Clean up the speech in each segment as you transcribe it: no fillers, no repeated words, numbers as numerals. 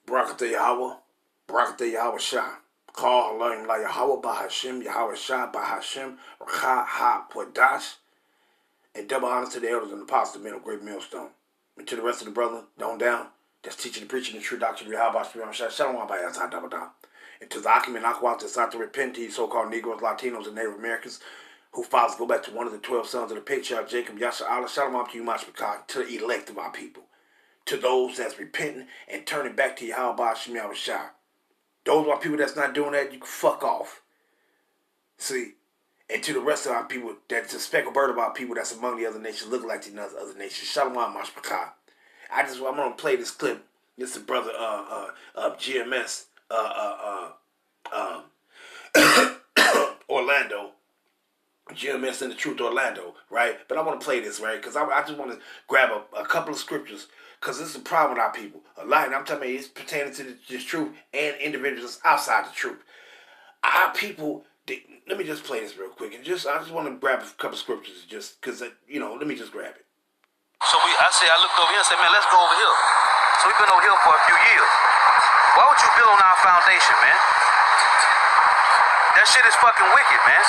Barakatah Yahweh, Barakatah Yahweh Shah. Call learning like Yahweh Bahashim, Yahweh Shah Bahashim, Rakha Ha Podash. And double honor to the elders and the apostles, men of great millstone. And to the rest of the brother, down, that's teaching and preaching the true doctrine of Yahweh Shah. Shalom Abayah Dabada. And to the Akim and Akwat, that's not to repent to you so-called Negroes, Latinos, and Native Americans who fathers go back to one of the 12 sons of the patriarch Jacob, Yasha Allah, Shalom to you, Mashpakah, to the elect of our people. To those that's repenting and turning back to Yahweh Shem Yahweh Shah. Those are people that's not doing that, you can fuck off. See? And to the rest of our people, that's a speckled bird of our people that's among the other nations, look like the other nations. Shalom Mashpakah. I'm gonna play this clip. This is brother GMS Orlando. GMS in the Truth Orlando, right? But I want to play this, right? Because I just want to grab a couple of scriptures, because this is a problem with our people. A lot, and I'm telling you, it's pertaining to this truth and individuals outside the truth. Our people, let me just play this real quick. And I just want to grab a couple of scriptures, just because, let me just grab it. So I looked over here and said, man, let's go over here. So we've been over here for a few years. Why would you build on our foundation, man? That shit is fucking wicked, man.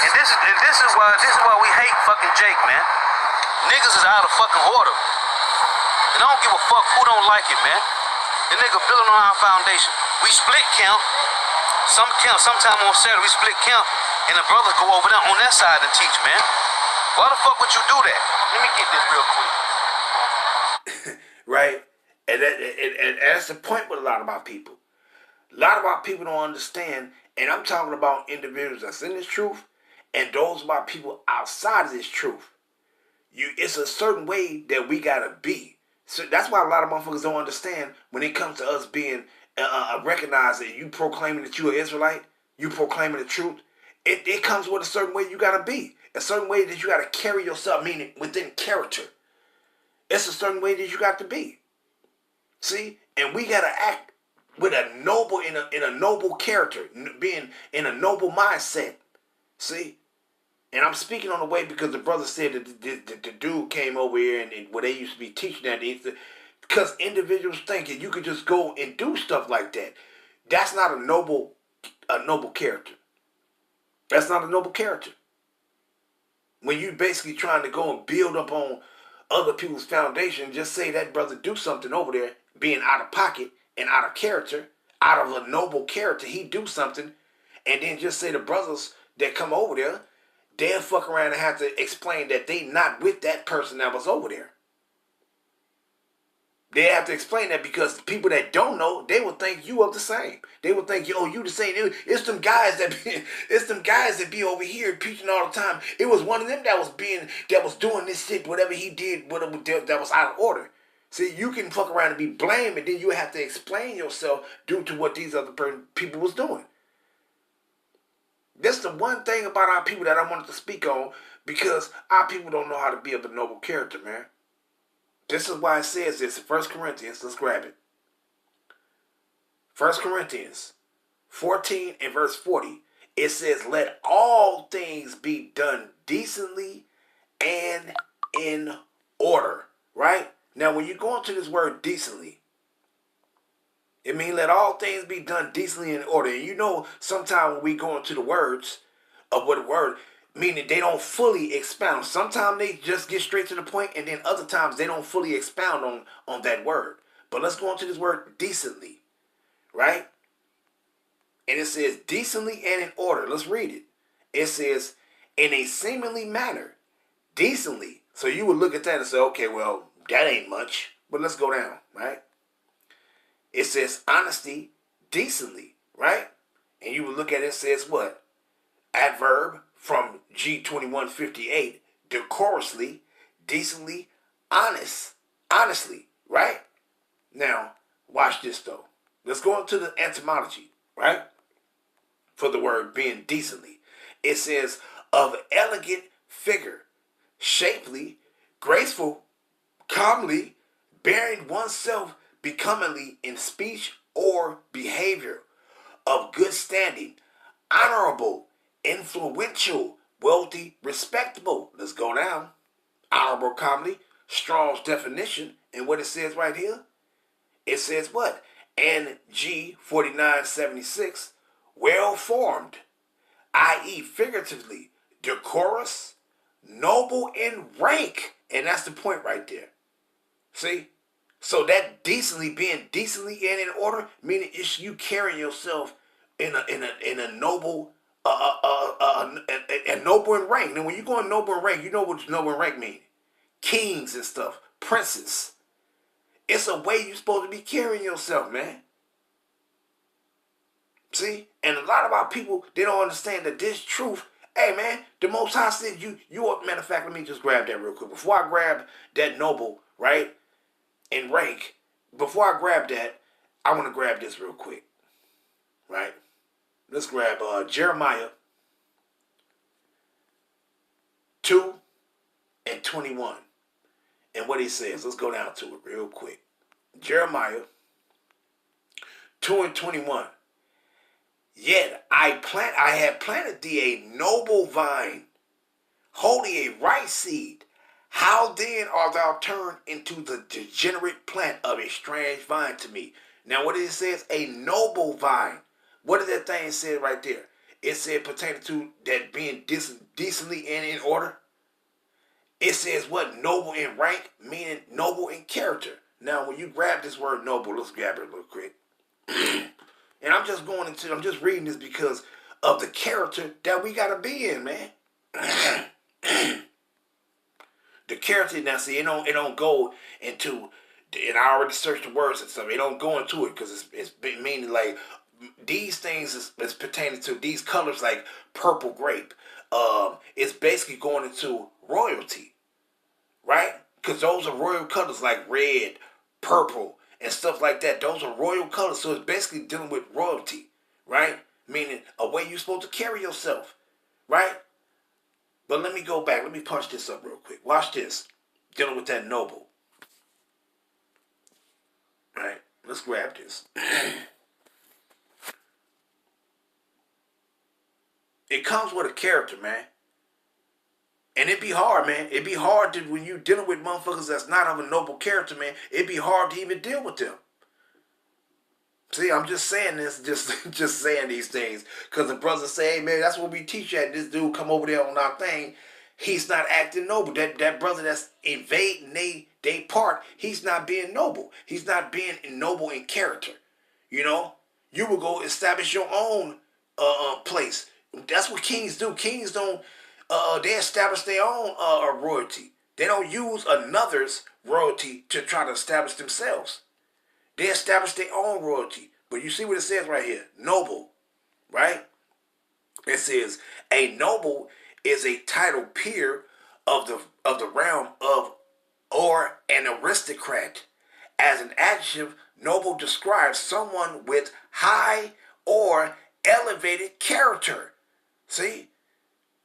And this is why we hate fucking Jake, man. Niggas is out of fucking order. And I don't give a fuck who don't like it, man. The nigga building on our foundation. We split camp. Sometime on Saturday we split camp, and the brothers go over there on that side and teach, man. Why the fuck would you do that? Let me get this real quick. Right? And that's the point with a lot of our people. A lot of our people don't understand, and I'm talking about individuals that's in this truth, and those of our people outside of this truth. It's a certain way that we gotta be. So that's why a lot of motherfuckers don't understand when it comes to us being recognized that you proclaiming that you're an Israelite, you proclaiming the truth. It comes with a certain way you gotta be. A certain way that you gotta carry yourself, meaning within character. It's a certain way that you got to be. See? And we gotta act with a noble, in a noble character, being in a noble mindset. See? And I'm speaking on the way because the brother said that the dude came over here and where they used to be teaching that. Because individuals think that you could just go and do stuff like that. That's not a noble character. That's not a noble character. When you basically trying to go and build up on other people's foundation, just say that brother do something over there, being out of pocket and out of character, out of a noble character, he do something, and then just say the brothers that come over there, they'll fuck around and have to explain that they not with that person that was over there. They have to explain that because people that don't know, they will think you of the same. They will think, yo, you the same. It's them guys that be over here preaching all the time. It was one of them that was doing this shit, whatever he did, whatever that was out of order. See, you can fuck around and be blamed, and then you have to explain yourself due to what these other people was doing. That's the one thing about our people that I wanted to speak on, because our people don't know how to be of a noble character, man. This is why it says this in 1 Corinthians. Let's grab it. 1 Corinthians 14 and verse 40. It says, let all things be done decently and in order. Right? Now, when you go into this word decently, it means let all things be done decently and in order. And you know, sometimes when we go into the words of what a word, meaning they don't fully expound. Sometimes they just get straight to the point, and then other times they don't fully expound on that word. But let's go into this word decently, right? And it says decently and in order. Let's read it. It says in a seemly manner, decently. So you would look at that and say, okay, well, that ain't much. But let's go down, right? It says honesty, decently, right? And you would look at it and says what? Adverb from G2158, decorously, decently, honestly, right? Now, watch this though. Let's go into the etymology, right? For the word being decently. It says of elegant figure, shapely, graceful, calmly, bearing oneself becomingly in speech or behavior, of good standing, honorable, influential, wealthy, respectable. Let's go down. Honorable, calmly, Strong's definition, and what it says right here. It says what? NG 4976, well formed, i.e., figuratively, decorous, noble in rank. And that's the point right there. See? So that decently, being decently and in order, meaning it's you carrying yourself in a noble a noble in rank. Now when you go in noble in rank, you know what noble in rank mean. Kings and stuff, princes. It's a way you're supposed to be carrying yourself, man. See? And a lot of our people, they don't understand that this truth, hey man, the Most High said matter of fact, let me just grab that real quick. Before I grab that noble, right, in rank, before I grab that, I want to grab this real quick, right? Let's grab Jeremiah 2 and 21. And what he says, let's go down to it real quick. Jeremiah 2 and 21. Yet I had planted thee a noble vine, holding a right seed. How then art thou turned into the degenerate plant of a strange vine to me? Now what it says, a noble vine. What did that thing say right there? It said pertaining to that being decently and in order. It says what? Noble in rank, meaning noble in character. Now when you grab this word noble, let's grab it real quick. And I'm just reading this because of the character that we gotta be in, man. The character, now see, it don't go into, and I already searched the words and stuff. It don't go into it because it's meaning like these things is pertaining to these colors like purple grape. It's basically going into royalty, right? Because those are royal colors like red, purple, and stuff like that. Those are royal colors. So it's basically dealing with royalty, right? Meaning a way you're supposed to carry yourself, right? But let me go back. Let me punch this up real quick. Watch this. Dealing with that noble. Right? Let's grab this. It comes with a character, man. And it be hard, man. It be hard to, when you dealing with motherfuckers that's not of a noble character, man, it be hard to even deal with them. See, I'm just saying this, just saying these things. Because the brothers say, hey, man, that's what we teach at. This dude come over there on our thing. He's not acting noble. That brother that's invading they part, he's not being noble. He's not being noble in character. You know? You will go establish your own place. That's what kings do. Kings don't, they establish their own royalty. They don't use another's royalty to try to establish themselves. They establish their own royalty. But you see what it says right here. Noble. Right? It says, a noble is a title peer of the realm of, or an aristocrat. As an adjective, noble describes someone with high or elevated character. See?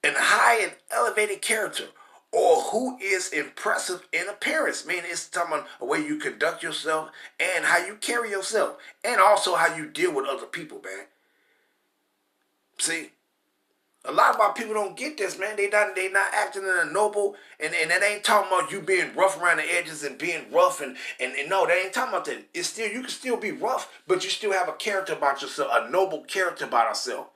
An high and elevated character. Or who is impressive in appearance. Meaning it's talking about the way you conduct yourself and how you carry yourself. And also how you deal with other people, man. See? A lot of our people don't get this, man. They not acting in a noble, and that ain't talking about you being rough around the edges and being rough and no, that ain't talking about that. It's still, you can still be rough, but you still have a character about yourself, a noble character about ourselves.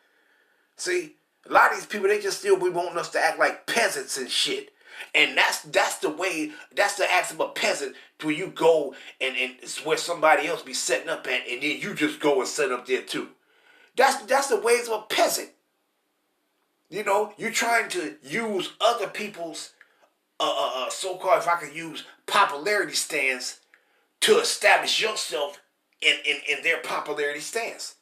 See? A lot of these people, they just still be wanting us to act like peasants and shit. And that's the way, that's the act of a peasant, where you go and it's where somebody else be setting up at, and then you just go and set up there too. That's the ways of a peasant. You know, you're trying to use other people's so-called, if I could use, popularity stance to establish yourself in their popularity stance.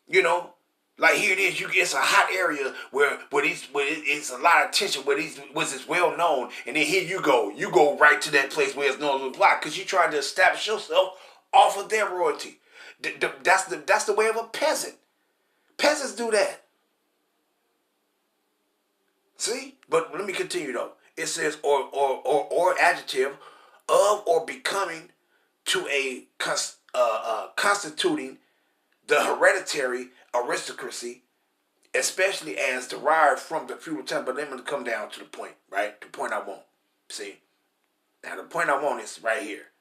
You know, like here it is, it's a hot area where it's a lot of attention, where it's well known, and then here you go right to that place where it's known as a block, because you're trying to establish yourself off of their royalty. That's the way of a peasant. Peasants do that. See? But let me continue though. It says or adjective of or becoming to a constituting the hereditary aristocracy, especially as derived from the feudal time. But let me come down to the point, right? The point I want. See? Now the point I want is right here.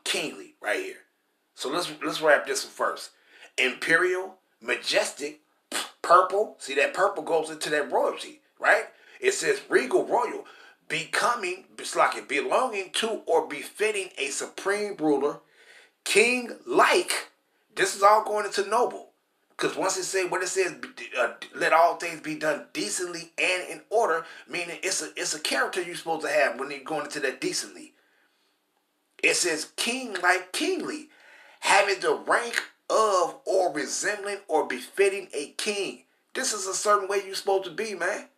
kingly right here. So let's wrap this one first. Imperial, majestic, purple. See that purple goes into that royalty, right? It says regal royal, becoming, it's like it belonging to or befitting a supreme ruler, king like. This is all going into noble. Because once it says what it says, let all things be done decently and in order, meaning it's a character you're supposed to have when you're going into that decently. It says king like kingly, having the rank of or resembling or befitting a king. This is a certain way you're supposed to be, man.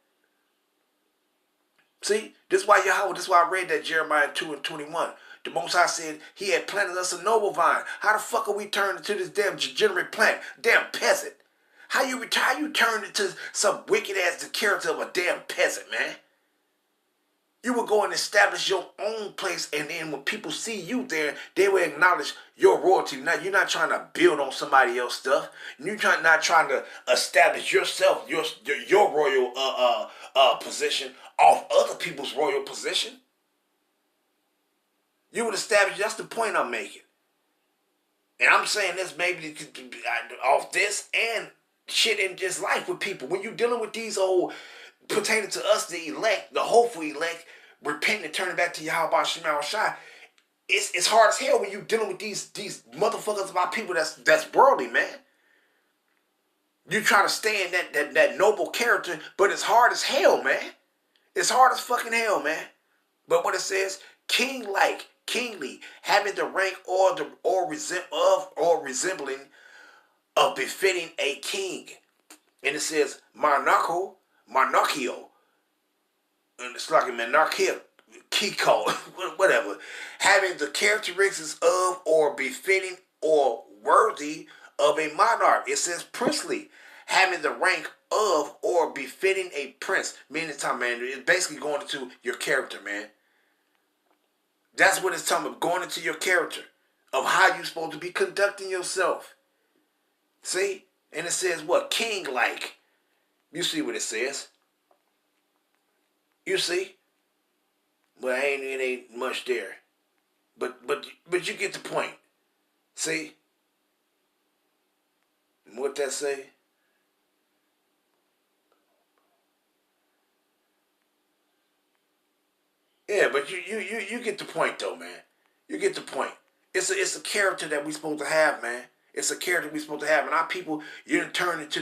See, this is why Yahweh, this is why I read that Jeremiah 2 and 21. The Most High said he had planted us a noble vine. How the fuck are we turned into this damn degenerate plant? Damn peasant. How you turned into some wicked ass character of a damn peasant, man? You will go and establish your own place, and then when people see you there, they will acknowledge your royalty. Now, you're not trying to build on somebody else's stuff. You're not trying to establish yourself, your royal position off other people's royal position. You would establish, that's the point I'm making. And I'm saying this maybe off this and shit in just life with people. When you're dealing with these old, pertaining to us, the elect, the hopeful elect, repenting and turning back to Yahweh Shema Shai, it's hard as hell when you're dealing with these motherfuckers about people that's worldly, man. You try to stay in that noble character, but it's hard as hell, man. It's hard as fucking hell, man. But what it says, king-like, kingly, having the rank or resembling of befitting a king. And it says monarchio, and it's like a monarchia, Kiko, whatever, having the characteristics of or befitting or worthy of a monarch. It says princely, having the rank of or befitting a prince. Meaning, time, man, it's basically going into your character, man. That's what it's talking about, going into your character of how you're supposed to be conducting yourself. See? And it says what? King-like. You see what it says. You see? Well, it ain't much there. But you get the point. See? What that say? Yeah, but you get the point though, man. You get the point. It's a character that we supposed to have, man. It's a character we supposed to have, and our people, you done turn into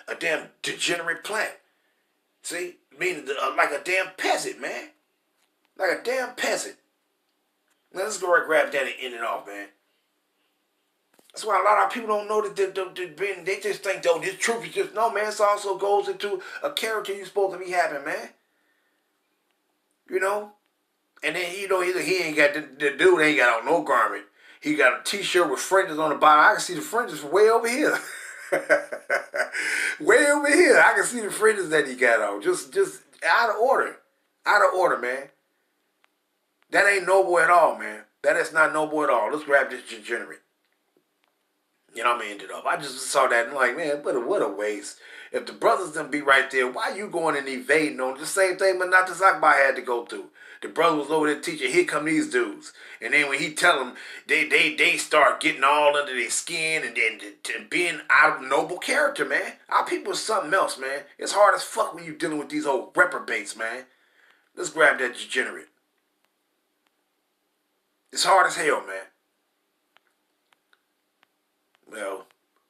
a damn degenerate plant. See, meaning like a damn peasant, man. Like a damn peasant. Now let's go and grab that and end it off, man. That's why a lot of people don't know that they just think, oh, this truth is just, no, man, it also goes into a character you're supposed to be having, man. You know? And then, you know, he ain't got, the dude ain't got on no garment. He got a t-shirt with fringes on the bottom. I can see the fringes from way over here. Way over here. I can see the fringes that he got on. Just out of order. Out of order, man. That ain't noble at all, man. That is not noble at all. Let's grab this degenerate. You know, I'm going to end it up. I just saw that and like, man, what a waste. If the brothers done be right there, why you going and evading on the same thing Manata Zakbai had to go through? The brother was over there teaching, here come these dudes. And then when he tell them, they start getting all under their skin and being out of noble character, man. Our people is something else, man. It's hard as fuck when you dealing with these old reprobates, man. Let's grab that degenerate. It's hard as hell, man. Well,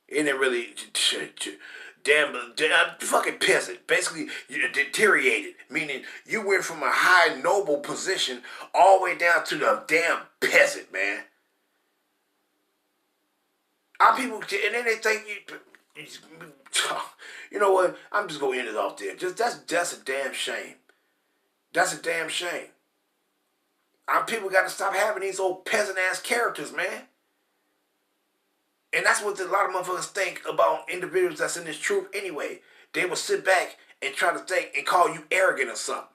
it didn't really damn fucking peasant. Basically, you deteriorated, meaning you went from a high noble position all the way down to the damn peasant, man. Our people, and then they think you know what? I'm just gonna end it off there. Just that's a damn shame. That's a damn shame. Our people got to stop having these old peasant ass characters, man. And that's what a lot of motherfuckers think about individuals that's in this truth anyway. They will sit back and try to think and call you arrogant or something.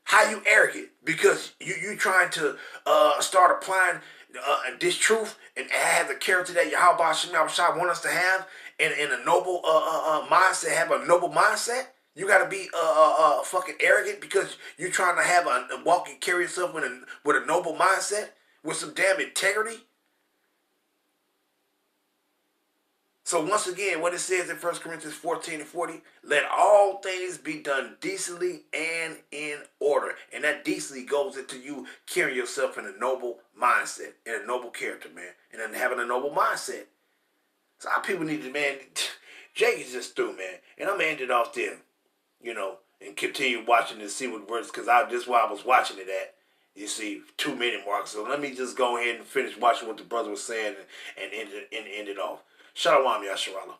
How you arrogant? Because you trying to start applying this truth and have the character that Yahweh Shem Shai want us to have in a noble mindset, have a noble mindset. You got to be fucking arrogant because you trying to have a walk and carry yourself with a noble mindset. with some damn integrity. So once again, what it says in 1 Corinthians 14 and 40, let all things be done decently and in order. And that decently goes into you carrying yourself in a noble mindset, in a noble character, man, and then having a noble mindset. So our people need to, man, Jake is just through, man. And I'm going to end it off there, and continue watching and see what works, because this is why I was watching it at. You see, 2-minute mark. So let me just go ahead and finish watching what the brother was saying and end it off. Shalom, Yasharallah.